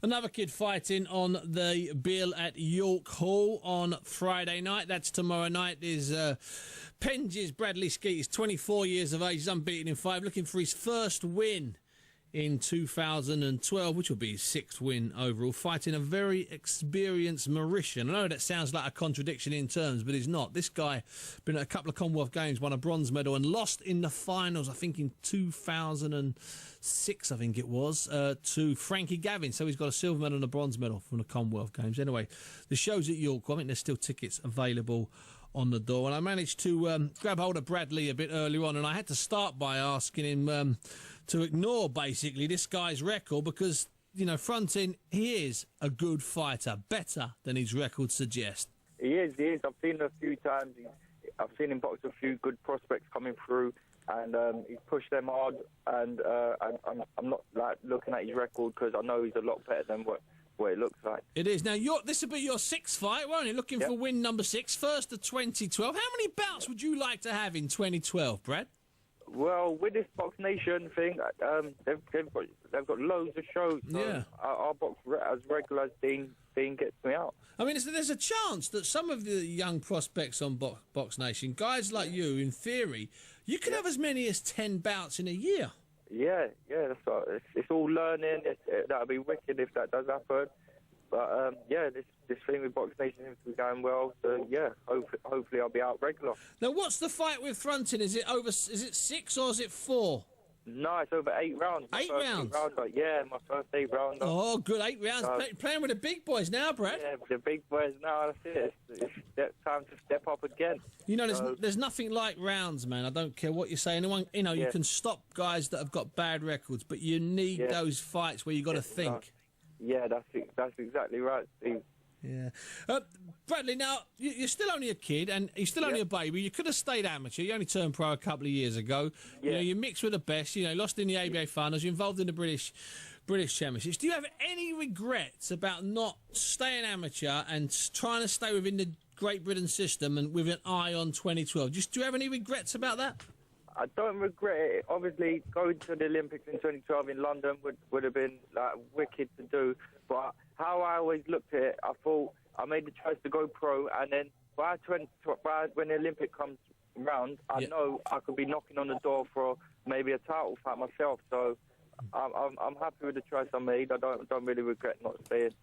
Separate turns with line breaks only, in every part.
Another kid fighting on the bill at York Hall on Friday night. That's tomorrow night. Is Penge's Bradley Skeete. He's 24 years of age. He's unbeaten in 5. Looking for his first win in 2012, which will be his 6th win overall, fighting a very experienced Mauritian. I know that sounds like a contradiction in terms, but he's not. This guy been at a couple of Commonwealth Games, won a bronze medal and lost in the finals, I think in 2006, I think it was, to Frankie Gavin. So he's got a silver medal and a bronze medal from the Commonwealth Games. Anyway, the show's at York. I think there's still tickets available on the door, and I managed to grab hold of Bradley a bit earlier on, and I had to start by asking him to ignore basically this guy's record, because, you know, Frontin, he is a good fighter, better than his record suggests.
He is. I've seen him a few times. I've seen him box a few good prospects coming through, and he's pushed them hard, and I'm not like looking at his record because I know he's a lot better than what it looks like.
It is. Now, this will be your 6th fight, won't it? Looking for win number 6, first of 2012. How many bouts would you like to have in 2012, Brad?
Well, with this Box Nation thing, they've got loads of shows. So
yeah.
I'll box as regular as Dean gets me out.
I mean, there's a chance that some of the young prospects on Box Nation, guys like you, in theory, you could have as many as 10 bouts in a year. Yeah, that's right. It's all learning. That'll be wicked if that does happen. But this thing with Box Nation seems to be going well. So yeah, hopefully I'll be out regular. Now, what's the fight with Frontin? Is it 6 or is it 4?
No, it's over 8 rounds.
8 rounds?
Yeah, my first 8 rounds.
Oh, good, 8 rounds. Playing with the big boys now, Brad.
Yeah, the big boys now. That's it. It's time to step up again.
You know, there's nothing like rounds, man. I don't care what you say. Anyone, you can stop guys that have got bad records, but you need those fights where you got to think.
Yeah, that's exactly right, Steve.
Yeah. Bradley, now, you're still only a kid, and you're still only a baby. You could have stayed amateur. You only turned pro a couple of years ago.
Yeah.
You know, you mixed with the best. You know, lost in the ABA finals. You're involved in the British Championships. Do you have any regrets about not staying amateur and trying to stay within the Great Britain system and with an eye on 2012? Do you have any regrets about that?
I don't regret it. Obviously, going to the Olympics in 2012 in London would have been like wicked to do. But how I always looked at it, I thought I made the choice to go pro, and then when the Olympic comes round, I know I could be knocking on the door for maybe a title fight myself. So I'm happy with the choice I made. I don't really regret not staying.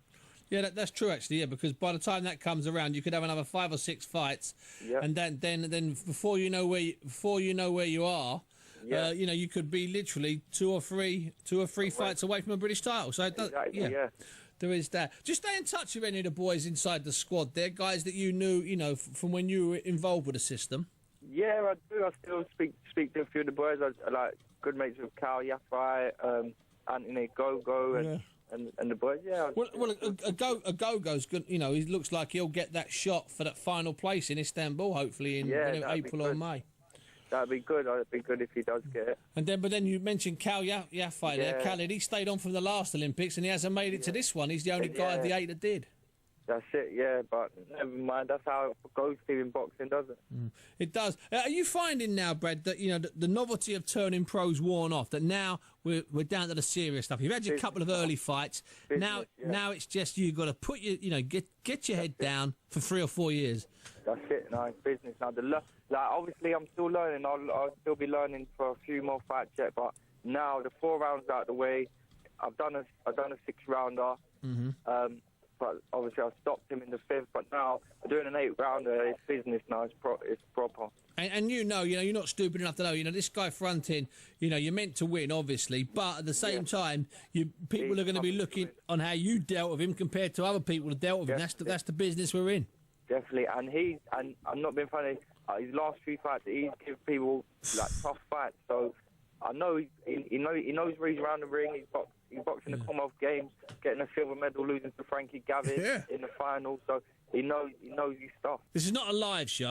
Yeah, that's true actually. Yeah, because by the time that comes around, you could have another 5 or 6 fights, and then before you know where you are, you could be literally 2 or 3 fights away from a British title. So there is that. Just stay in touch with any of the boys inside the squad. They're guys that you knew, from when you were involved with the system.
Yeah, I do. I still speak to a few of the boys. I like good mates with Cal Yafai, Anthony Gogo, and the boys, Well,
a Go-Go's good. You know, he looks like he'll get that shot for that final place in Istanbul, hopefully in April or May.
That'd be good. It'd be good if he does get it.
But then you mentioned Cal Yafai there. Khaled, he stayed on from the last Olympics and he hasn't made it to this one. He's the only guy of the 8 that did.
That's it, but never mind. That's how it goes in boxing, doesn't it?
It does. Are you finding now, Brad, that the novelty of turning pro's worn off? That now we're down to the serious stuff. You've had your couple of early fights. Now it's just you got to put get your head down for 3 or 4 years.
That's it. No, it's business now. Obviously, I'm still learning. I'll still be learning for a few more fights yet. But now the 4 rounds out of the way, I've done a 6-rounder. But obviously I stopped him in the 5th, but now doing an 8-rounder, it's business now, it's proper.
And you're not stupid enough to know, this guy Frontin, you're meant to win, obviously, but at the same time, people are going to be looking on how you dealt with him compared to other people who dealt with him. That's the business we're in.
Definitely, and I'm not being funny, his last 3 fights, he's given people tough fights, so I know he knows where he's around the ring. He's boxing the Commonwealth Games, getting a silver medal, losing to Frankie Gavin in the final. So he knows his stuff.
This is not a live show.